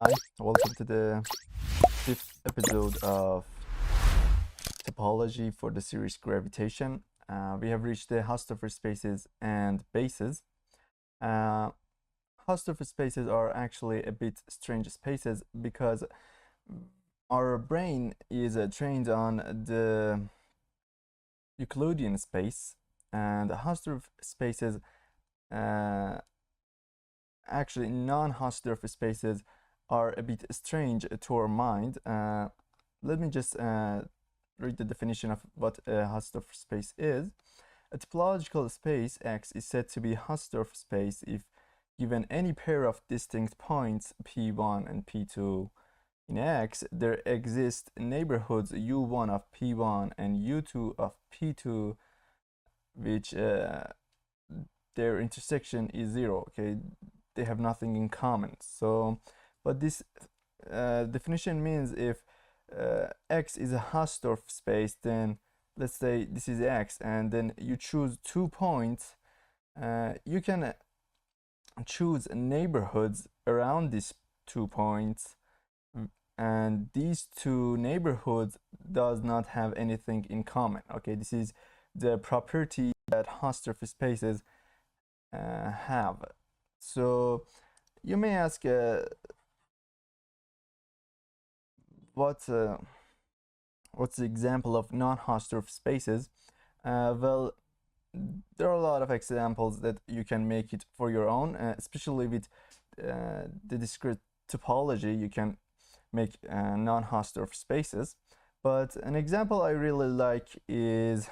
Hi, welcome to the fifth episode of Topology for the series Gravitation. We have reached the Haussdorf spaces and bases. Haussdorf spaces are actually a bit strange spaces because our brain is trained on the Euclidean space, and Haussdorf spaces, actually non-Hausdorff spaces, are a bit strange to our mind. Let me just read the definition of what a Hausdorff space is. A topological space X is said to be a Hausdorff space if given any pair of distinct points P1 and P2 in X, there exist neighborhoods U1 of P1 and U2 of P2 which their intersection is 0. Okay, they have nothing in common. So what this definition means, if X is a Hausdorff space, then let's say this is X, and then you choose 2 points, you can choose neighborhoods around these 2 points, and these 2 neighborhoods does not have anything in common. Okay, this is the property that Hausdorff spaces have. So you may ask, what's the example of non-Hausdorff spaces? Well, there are a lot of examples that you can make it for your own, especially with the discrete topology. You can make non-Hausdorff spaces. But an example I really like is,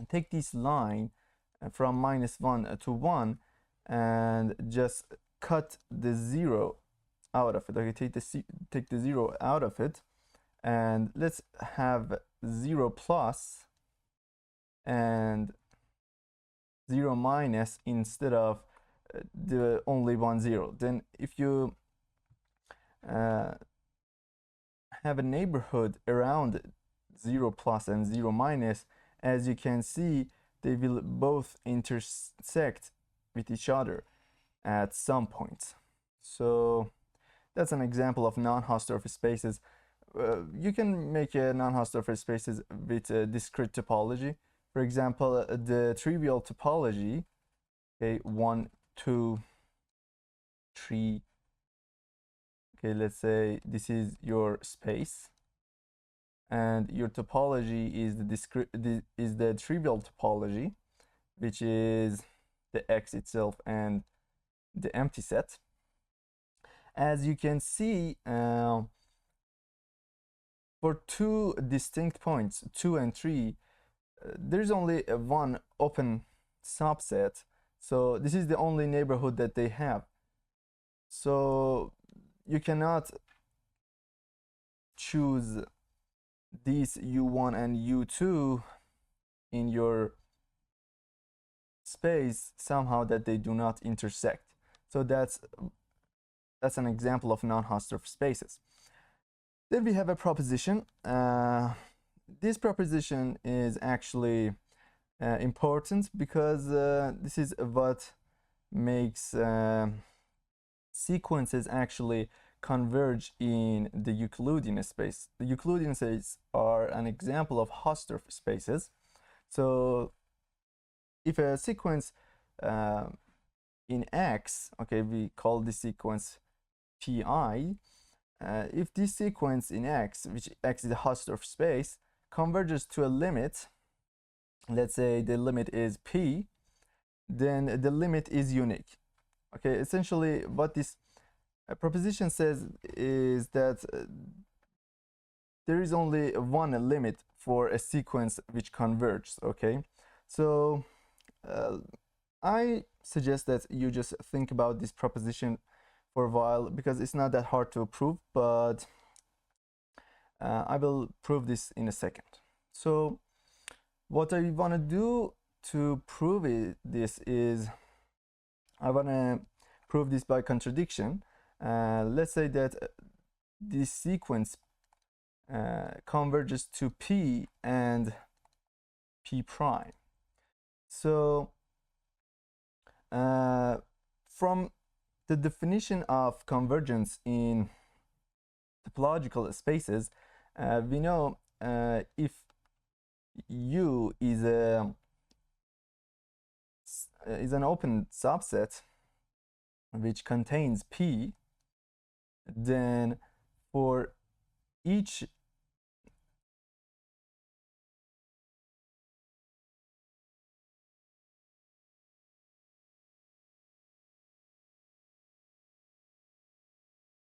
take this line from -1 to 1 and just cut the 0 out of it. Okay, take the 0 out of it, and let's have 0 plus and 0 minus instead of the only 1 0. Then if you have a neighborhood around 0 plus and 0 minus, as you can see, they will both intersect with each other at some point. So that's an example of non-Hausdorff spaces. You can make a non-Hausdorff spaces with a discrete topology. For example, the trivial topology, okay, 1, 2, 3. Okay, let's say this is your space, and your topology is the trivial topology, which is the X itself and the empty set. As you can see, for 2 distinct points, 2 and 3, there's only one open subset, so this is the only neighborhood that they have. So you cannot choose these U1 and U2 in your space somehow that they do not intersect. So that's an example of non-Hausdorff spaces. Then we have a proposition. This proposition is actually important because this is what makes sequences actually converge in the Euclidean space. The Euclidean spaces are an example of Hausdorff spaces. So if a sequence in X, okay, we call this sequence Pi, if this sequence in X, which X is a Hausdorff space, converges to a limit, let's say the limit is P, then the limit is unique. Okay, essentially what this proposition says is that there is only one limit for a sequence which converges. Okay, so I suggest that you just think about this proposition for a while, because it's not that hard to prove, but I will prove this in a second. So what I want to do to prove this is, I want to prove this by contradiction. Let's say that this sequence converges to P and P prime. So from the definition of convergence in topological spaces, we know if U is an open subset which contains P, then for each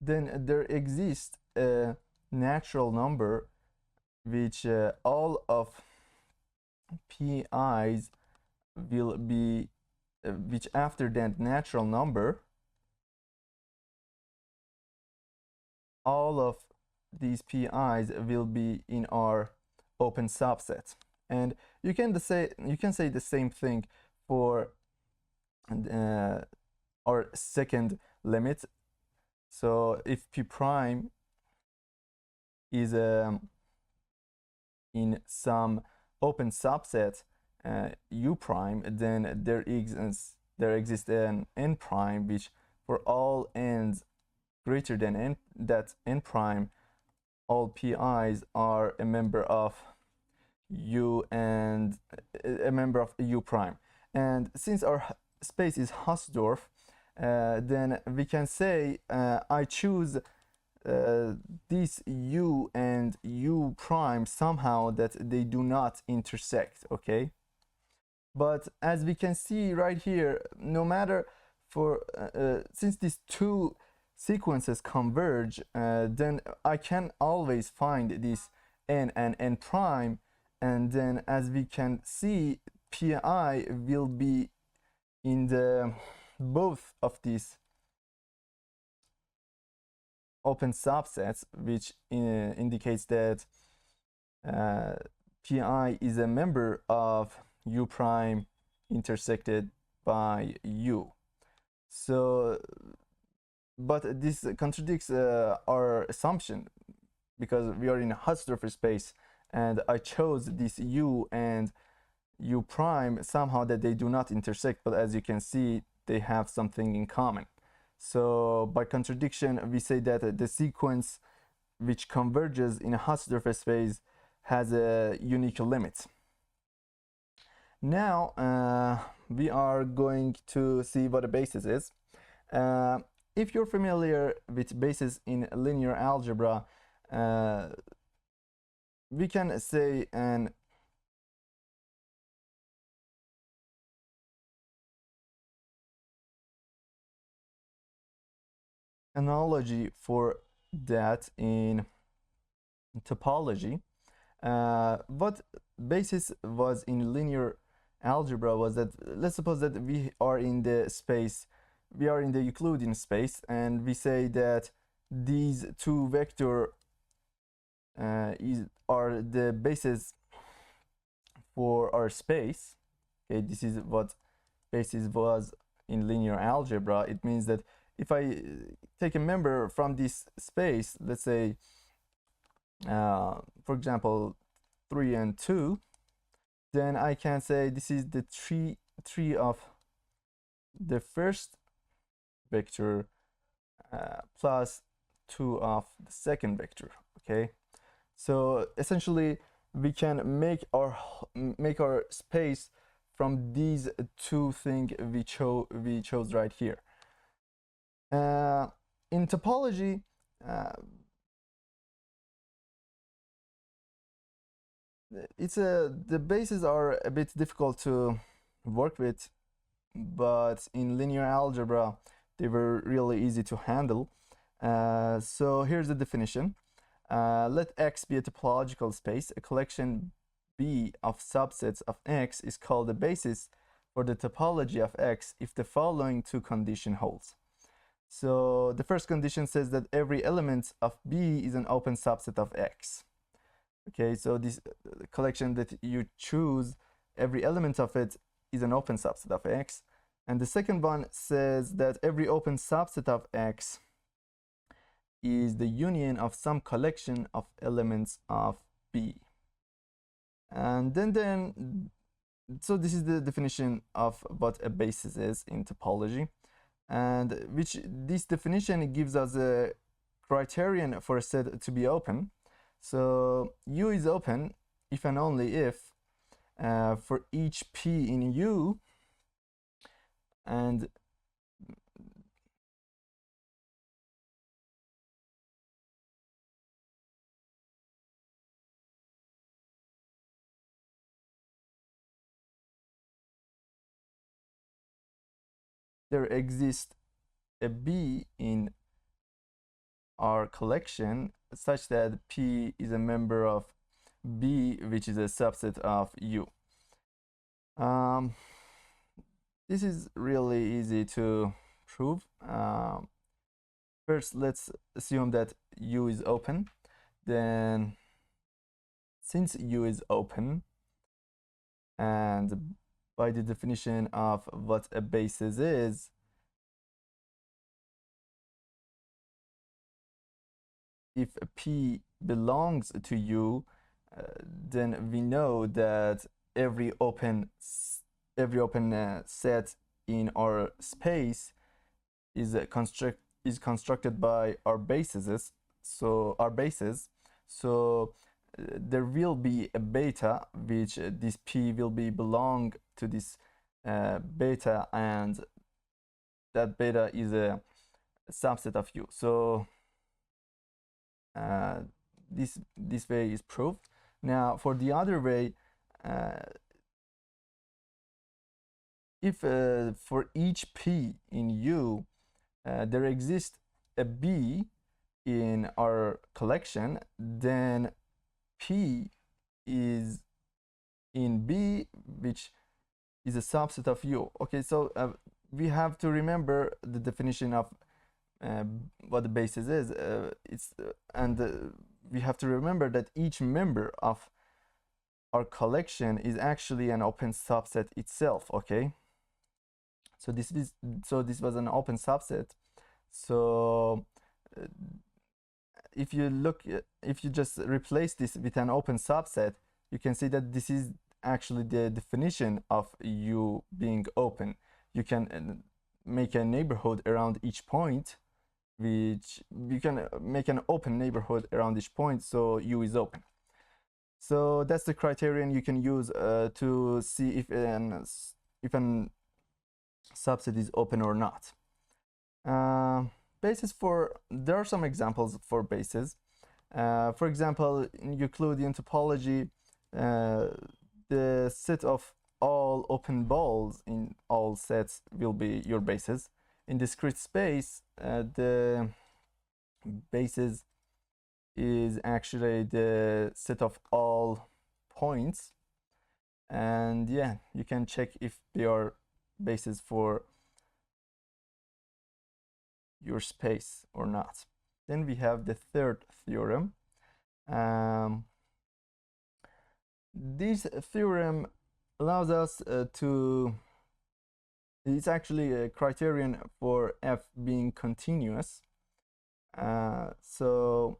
then there exists a natural number which all of Pi's will be which after that natural number all of these Pi's will be in our open subset. And you can say the same thing for our second limit. So if P prime is in some open subset U prime, then there exists an N prime which for all n's greater than n, that n prime, all Pi's are a member of U and a member of U prime. And since our space is Haussdorf, then we can say I choose this U and U prime somehow that they do not intersect, okay? But as we can see right here, no matter for since these two sequences converge, then I can always find this n and n prime, and then as we can see, Pi will be in the both of these open subsets, which indicates that Pi is a member of U prime intersected by U. So, but this contradicts our assumption, because we are in a Haussdorf space and I chose this U and U prime somehow that they do not intersect, but as you can see, they have something in common. So by contradiction, we say that the sequence which converges in a Haussdorf space has a unique limit. Now we are going to see what a basis is. If you're familiar with basis in linear algebra, we can say an analogy for that in topology. What basis was in linear algebra was that, let's suppose that we are in the space, we are in the Euclidean space, and we say that these two vectors are the basis for our space. Okay, this is what basis was in linear algebra. It means that if I take a member from this space, let's say, for example, 3 and 2, then I can say this is the tree of the first vector plus 2 of the second vector. Okay, so essentially we can make our space from these two things we chose right here. In topology, the bases are a bit difficult to work with, but in linear algebra they were really easy to handle. So here's the definition. Let X be a topological space. A collection B of subsets of X is called the basis for the topology of X if the following two conditions holds. So the first condition says that every element of B is an open subset of X. Okay, so this collection that you choose, every element of it is an open subset of X. And the second one says that every open subset of X is the union of some collection of elements of B. And then so this is the definition of what a basis is in topology. and which this definition gives us a criterion for a set to be open. So U is open if and only if for each P in U, and there exists a B in our collection such that P is a member of B, which is a subset of U. This is really easy to prove. First, let's assume that U is open. Then, since U is open, and by the definition of what a basis is, if P belongs to U, then we know that every open set in our space is constructed by our bases. So our bases. So there will be a beta, which this P will be belong to this beta, and that beta is a subset of U. So this way is proved. Now for the other way, if for each P in U there exists a B in our collection, then P is in B, which is a subset of U. Okay, so we have to remember the definition of what the basis is. We have to remember that each member of our collection is actually an open subset itself. Okay, so this was an open subset. So if you just replace this with an open subset, you can see that this is actually the definition of U being open. You can make a neighborhood around each point, which you can make an open neighborhood around each point, so U is open. So that's the criterion you can use to see if an subset is open or not. There are some examples for bases. For example, in Euclidean topology, the set of all open balls in all sets will be your bases. In discrete space, the basis is actually the set of all points, and yeah, you can check if they are bases for your space or not. Then we have the third theorem. This theorem allows us it's actually a criterion for F being continuous. So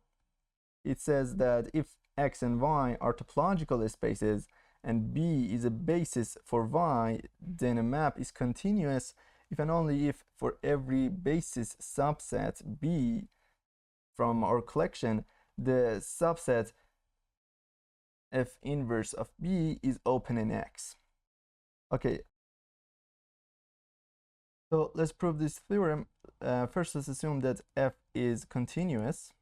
it says that if X and Y are topological spaces and B is a basis for Y, then a map is continuous if and only if for every basis subset B from our collection, the subset F inverse of B is open in X. Okay, so let's prove this theorem. First, let's assume that F is continuous.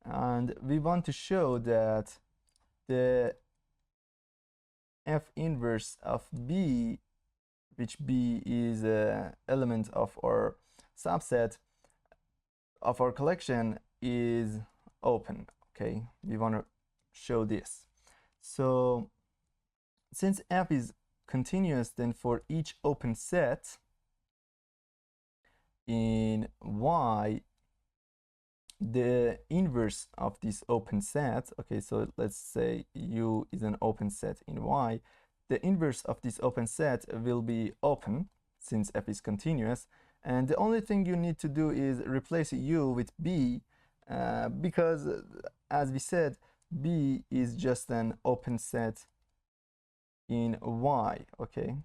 And we want to show that the F inverse of B, which B is an element of our subset of our collection, is open. Okay, we want to show this. So since F is continuous, then for each open set in Y, the inverse of this open set, okay, so let's say U is an open set in Y, the inverse of this open set will be open since F is continuous, and the only thing you need to do is replace U with B, because as we said, B is just an open set in Y. Okay,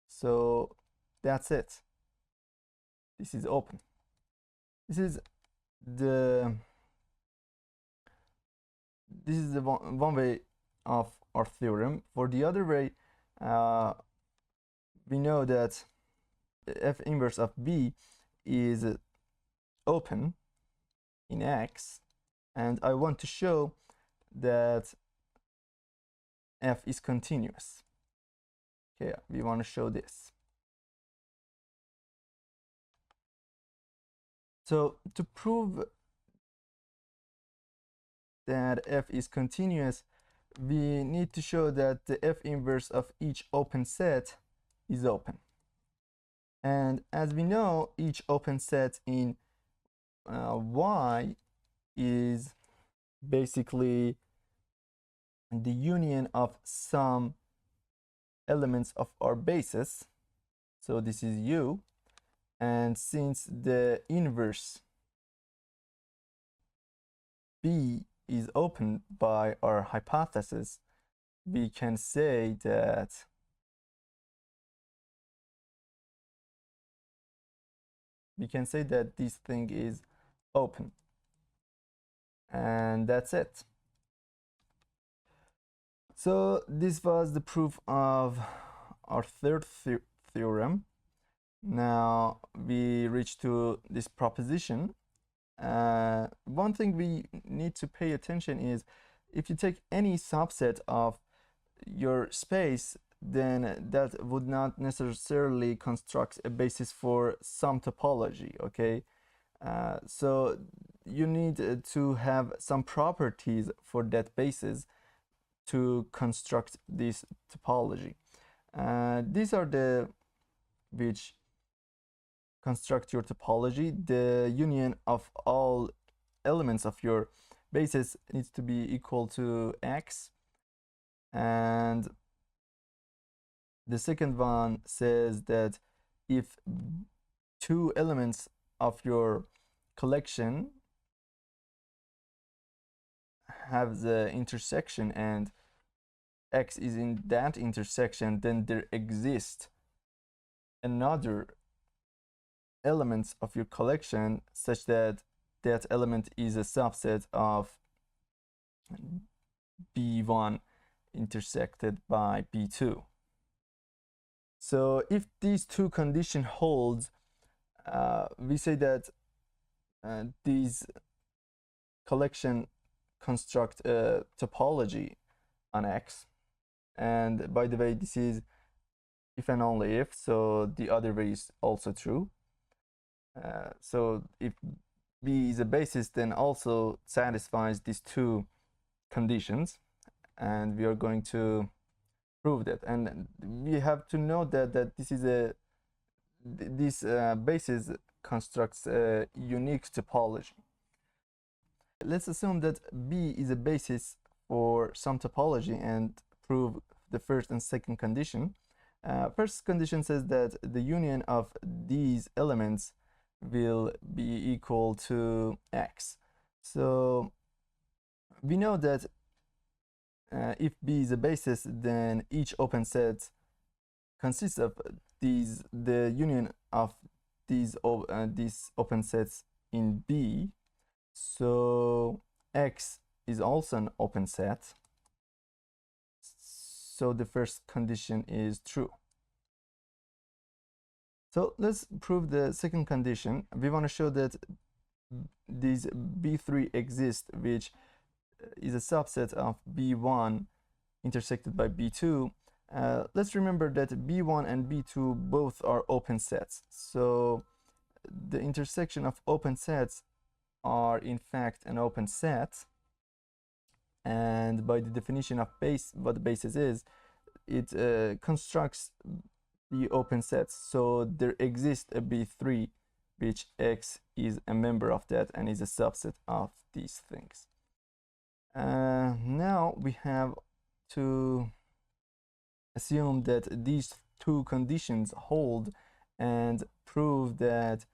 So that's it. This is open. This is the one way of our theorem. For the other way, we know that f inverse of b is open in X, and I want to show that f is continuous. Okay, we want to show this. So to prove that f is continuous, we need to show that the f inverse of each open set is open. And as we know, each open set in Y is basically the union of some elements of our basis. So this is U. And since the inverse B is open by our hypothesis, we can say that this thing is open. And that's it. So this was the proof of our third theorem. Now we reach to this proposition. One thing we need to pay attention is if you take any subset of your space, then that would not necessarily construct a basis for some topology, okay? So you need to have some properties for that basis to construct this topology. These are the which construct your topology. The union of all elements of your basis needs to be equal to X. And the second one says that if two elements of your collection have the intersection and X is in that intersection, then there exists another elements of your collection such that that element is a subset of B1 intersected by B2. So if these two conditions hold, we say that these collection construct a topology on X. And by the way, this is if and only if, so the other way is also true. So if B is a basis, then also satisfies these two conditions, and we are going to prove that. And we have to know that this basis constructs a unique topology. Let's assume that B is a basis for some topology and prove the first and second condition. First condition says that the union of these elements will be equal to X. So we know that if B is a basis, then each open set consists of the union of these open sets in B. So X is also an open set. So the first condition is true. So let's prove the second condition. We want to show that these B3 exist, which is a subset of B1 intersected by B2. Let's remember that B1 and B2 both are open sets. So the intersection of open sets are in fact an open set. And by the definition of base, what the basis is, it constructs the open sets. So there exists a B3, which X is a member of that and is a subset of these things. Now we have to assume that these two conditions hold and prove that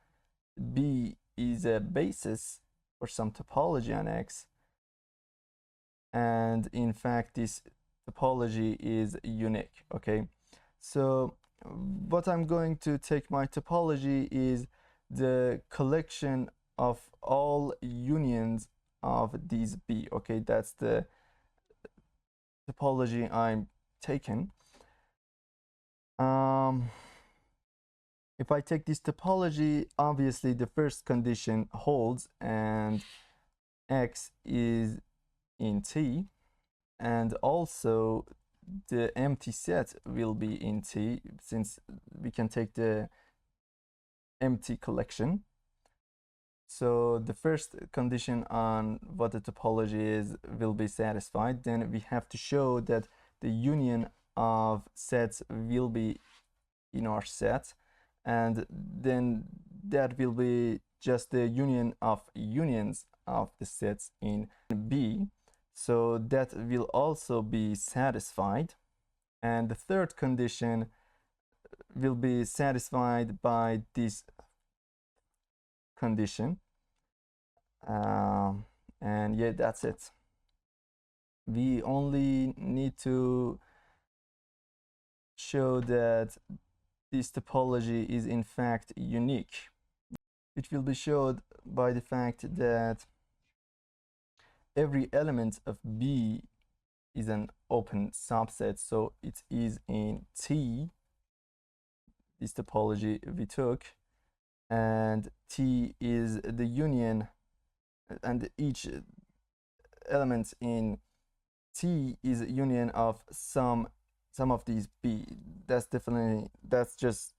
B is a basis for some topology on X. And in fact, this topology is unique, okay? So what I'm going to take my topology is the collection of all unions of these B. Okay, that's the topology I'm taking. If I take this topology, obviously the first condition holds and X is in T, and also the empty set will be in T, since we can take the empty collection. So the first condition on what the topology is will be satisfied. Then we have to show that the union of sets will be in our set, and then that will be just the union of unions of the sets in B. So that will also be satisfied. And the third condition will be satisfied by this condition. And yeah, that's it. We only need to show that this topology is in fact unique, which will be showed by the fact that every element of B is an open subset, so it is in T, this topology we took, and T is the union, and each element in T is a union of some of these B. That's just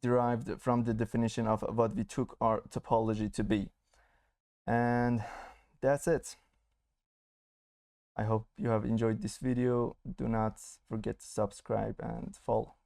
derived from the definition of what we took our topology to be. And that's it. I hope you have enjoyed this video. Do not forget to subscribe and follow.